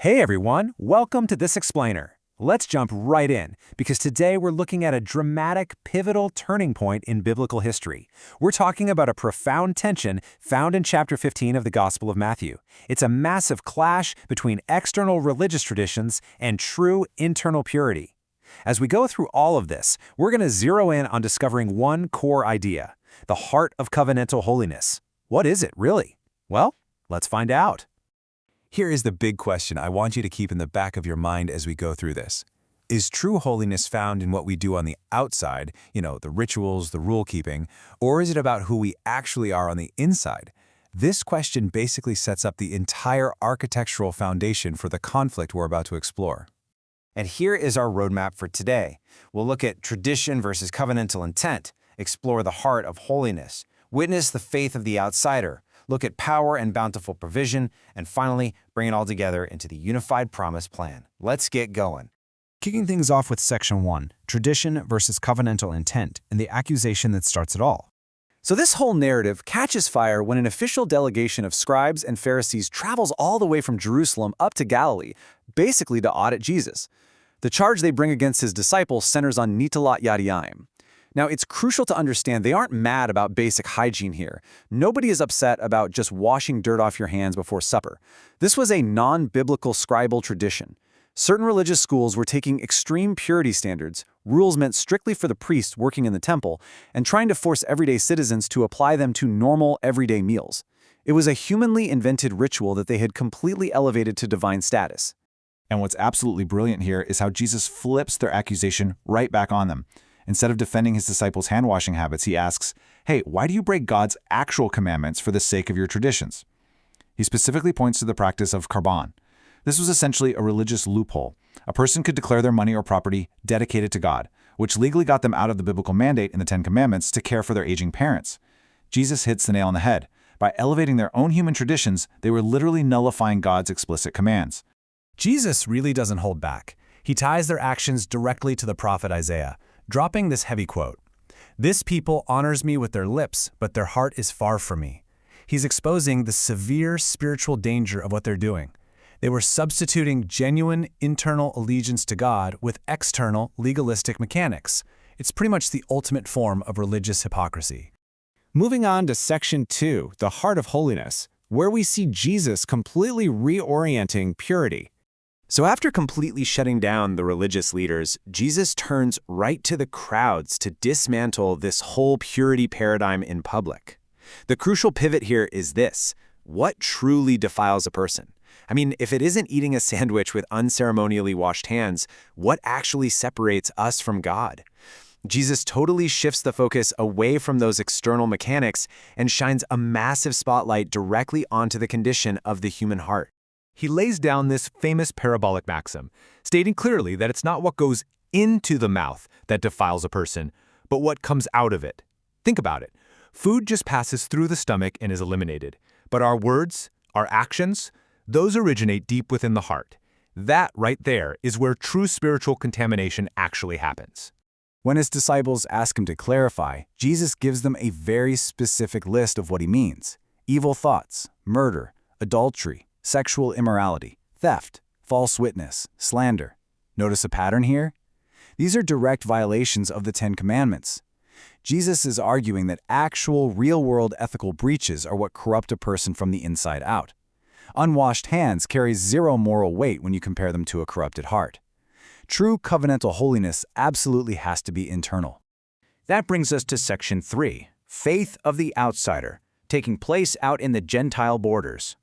Hey everyone, welcome to This Explainer. Let's jump right in, because today we're looking at a dramatic, pivotal turning point in biblical history. We're talking about a profound tension found in chapter 15 of the Gospel of Matthew. It's a massive clash between external religious traditions and true internal purity. As we go through all of this, we're going to zero in on discovering one core idea: the heart of covenantal holiness. What is it, really? Well, let's find out. Here is the big question I want you to keep in the back of your mind as we go through this. Is true holiness found in what we do on the outside, the rituals, the rule-keeping, or is it about who we actually are on the inside? This question basically sets up the entire architectural foundation for the conflict we're about to explore. And here is our roadmap for today. We'll look at tradition versus covenantal intent, explore the heart of holiness, witness the faith of the outsider, look at power and bountiful provision, and finally, bring it all together into the unified promise plan. Let's get going. Kicking things off with Section 1, Tradition versus Covenantal Intent, and the accusation that starts it all. So this whole narrative catches fire when an official delegation of Scribes and Pharisees travels all the way from Jerusalem up to Galilee, basically to audit Jesus. The charge they bring against his disciples centers on netilat yadayim. Now, it's crucial to understand they aren't mad about basic hygiene here. Nobody is upset about just washing dirt off your hands before supper. This was a non-biblical scribal tradition. Certain religious schools were taking extreme purity standards, rules meant strictly for the priests working in the temple, and trying to force everyday citizens to apply them to normal, everyday meals. It was a humanly invented ritual that they had completely elevated to divine status. And what's absolutely brilliant here is how Jesus flips their accusation right back on them. Instead of defending his disciples' hand-washing habits, he asks, hey, why do you break God's actual commandments for the sake of your traditions? He specifically points to the practice of Corban. This was essentially a religious loophole. A person could declare their money or property dedicated to God, which legally got them out of the biblical mandate in the Ten Commandments to care for their aging parents. Jesus hits the nail on the head. By elevating their own human traditions, they were literally nullifying God's explicit commands. Jesus really doesn't hold back. He ties their actions directly to the prophet Isaiah, dropping this heavy quote: "This people honors me with their lips, but their heart is far from me." He's exposing the severe spiritual danger of what they're doing. They were substituting genuine internal allegiance to God with external legalistic mechanics. It's pretty much the ultimate form of religious hypocrisy. Moving on to Section 2, the heart of holiness, where we see Jesus completely reorienting purity. So after completely shutting down the religious leaders, Jesus turns right to the crowds to dismantle this whole purity paradigm in public. The crucial pivot here is this: what truly defiles a person? I mean, if it isn't eating a sandwich with unceremonially washed hands, what actually separates us from God? Jesus totally shifts the focus away from those external mechanics and shines a massive spotlight directly onto the condition of the human heart. He lays down this famous parabolic maxim, stating clearly that it's not what goes into the mouth that defiles a person, but what comes out of it. Think about it. Food just passes through the stomach and is eliminated. But our words, our actions, those originate deep within the heart. That right there is where true spiritual contamination actually happens. When his disciples ask him to clarify, Jesus gives them a very specific list of what he means: evil thoughts, murder, adultery, sexual immorality, theft, false witness, slander. Notice a pattern here? These are direct violations of the Ten Commandments. Jesus is arguing that actual, real-world ethical breaches are what corrupt a person from the inside out. Unwashed hands carry zero moral weight when you compare them to a corrupted heart. True covenantal holiness absolutely has to be internal. That brings us to Section 3, Faith of the Outsider, taking place out in the Gentile borders.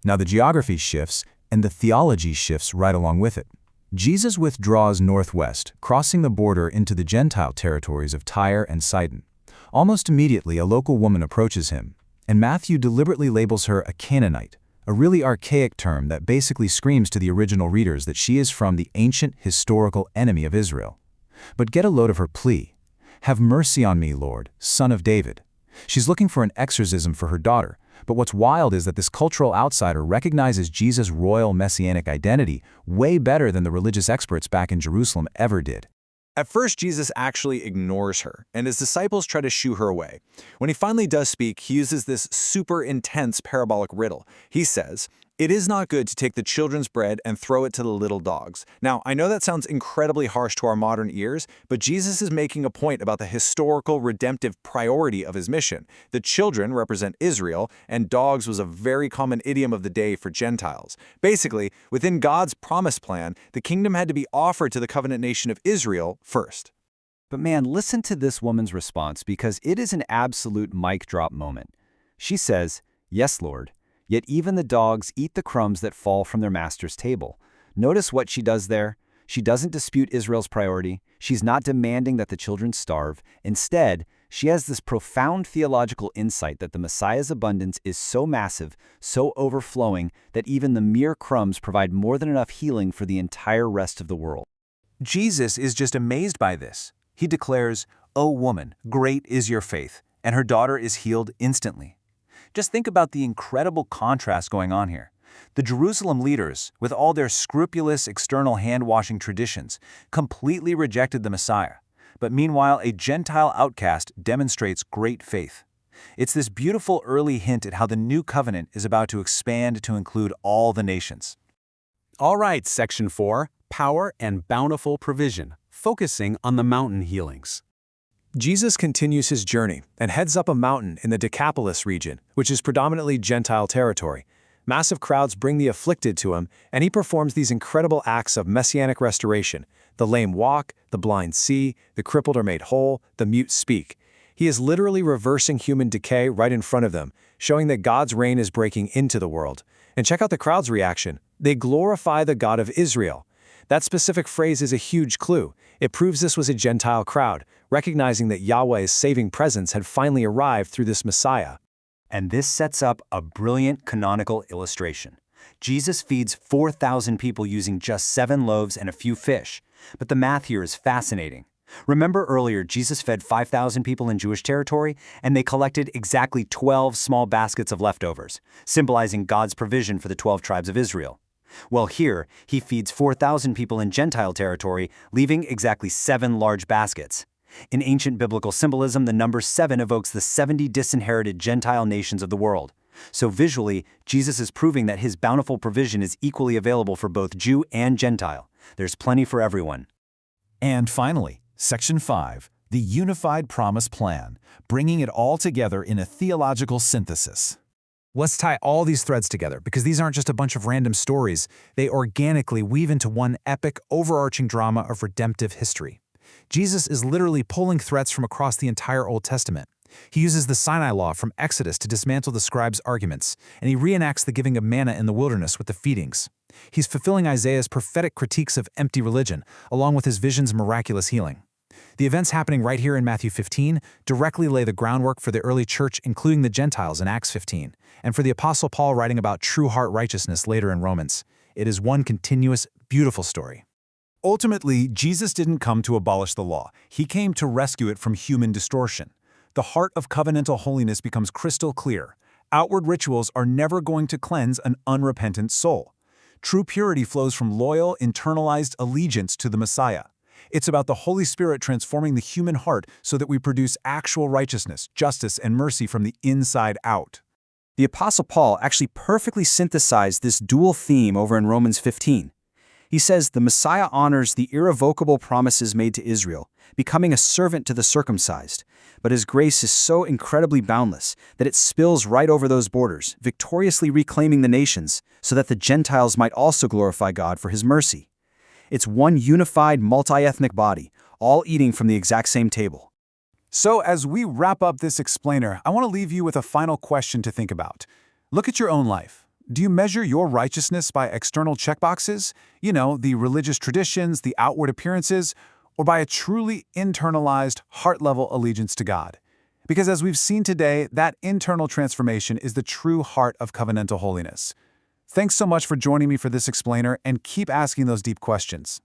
Now the geography shifts, and the theology shifts right along with it. Jesus withdraws northwest, crossing the border into the Gentile territories of Tyre and Sidon. Almost immediately, a local woman approaches him, and Matthew deliberately labels her a Canaanite, a really archaic term that basically screams to the original readers that she is from the ancient historical enemy of Israel. But get a load of her plea: "Have mercy on me, Lord, Son of David." She's looking for an exorcism for her daughter. But what's wild is that this cultural outsider recognizes Jesus' royal messianic identity way better than the religious experts back in Jerusalem ever did. At first, Jesus actually ignores her, and his disciples try to shoo her away. When he finally does speak, he uses this super intense parabolic riddle. He says, It is not good to take the children's bread and throw it to the little dogs. Now, I know that sounds incredibly harsh to our modern ears, but Jesus is making a point about the historical redemptive priority of his mission. The children represent Israel, and dogs was a very common idiom of the day for Gentiles. Basically, within God's promise plan, the kingdom had to be offered to the covenant nation of Israel first. But man, listen to this woman's response because it is an absolute mic drop moment. She says, "Yes, Lord. Yet even the dogs eat the crumbs that fall from their master's table." Notice what she does there. She doesn't dispute Israel's priority. She's not demanding that the children starve. Instead, she has this profound theological insight that the Messiah's abundance is so massive, so overflowing, that even the mere crumbs provide more than enough healing for the entire rest of the world. Jesus is just amazed by this. He declares, "O woman, great is your faith," and her daughter is healed instantly. Just think about the incredible contrast going on here. The Jerusalem leaders, with all their scrupulous external hand-washing traditions, completely rejected the Messiah. But meanwhile, a Gentile outcast demonstrates great faith. It's this beautiful early hint at how the new covenant is about to expand to include all the nations. All right, Section 4, Power and Bountiful Provision, focusing on the mountain healings. Jesus continues his journey and heads up a mountain in the Defiles region, which is predominantly Gentile territory. Massive crowds bring the afflicted to him, and he performs these incredible acts of messianic restoration. The lame walk, the blind see, the crippled are made whole, the mute speak. He is literally reversing human decay right in front of them, showing that God's reign is breaking into the world. And check out the crowd's reaction. They glorify the God of Israel. That specific phrase is a huge clue. It proves this was a Gentile crowd, recognizing that Yahweh's saving presence had finally arrived through this Messiah. And this sets up a brilliant canonical illustration. Jesus feeds 4,000 people using just 7 loaves and a few fish. But the math here is fascinating. Remember earlier, Jesus fed 5,000 people in Jewish territory, and they collected exactly 12 small baskets of leftovers, symbolizing God's provision for the 12 tribes of Israel. Well, here, he feeds 4,000 people in Gentile territory, leaving exactly 7 large baskets. In ancient biblical symbolism, the number 7 evokes the 70 disinherited Gentile nations of the world. So visually, Jesus is proving that his bountiful provision is equally available for both Jew and Gentile. There's plenty for everyone. And finally, Section 5, the Unified Promise Plan, bringing it all together in a theological synthesis. Let's tie all these threads together, because these aren't just a bunch of random stories. They organically weave into one epic, overarching drama of redemptive history. Jesus is literally pulling threads from across the entire Old Testament. He uses the Sinai Law from Exodus to dismantle the scribes' arguments, and he reenacts the giving of manna in the wilderness with the feedings. He's fulfilling Isaiah's prophetic critiques of empty religion, along with his vision's miraculous healing. The events happening right here in Matthew 15 directly lay the groundwork for the early church, including the Gentiles in Acts 15, and for the Apostle Paul writing about true heart righteousness later in Romans. It is one continuous, beautiful story. Ultimately, Jesus didn't come to abolish the law. He came to rescue it from human distortion. The heart of covenantal holiness becomes crystal clear. Outward rituals are never going to cleanse an unrepentant soul. True purity flows from loyal, internalized allegiance to the Messiah. It's about the Holy Spirit transforming the human heart so that we produce actual righteousness, justice, and mercy from the inside out. The Apostle Paul actually perfectly synthesized this dual theme over in Romans 15. He says the Messiah honors the irrevocable promises made to Israel, becoming a servant to the circumcised. But his grace is so incredibly boundless that it spills right over those borders, victoriously reclaiming the nations so that the Gentiles might also glorify God for his mercy. It's one unified, multi-ethnic body, all eating from the exact same table. So as we wrap up this explainer, I want to leave you with a final question to think about. Look at your own life. Do you measure your righteousness by external checkboxes? You know, the religious traditions, the outward appearances, or by a truly internalized, heart-level allegiance to God? Because as we've seen today, that internal transformation is the true heart of covenantal holiness. Thanks so much for joining me for this explainer, and keep asking those deep questions.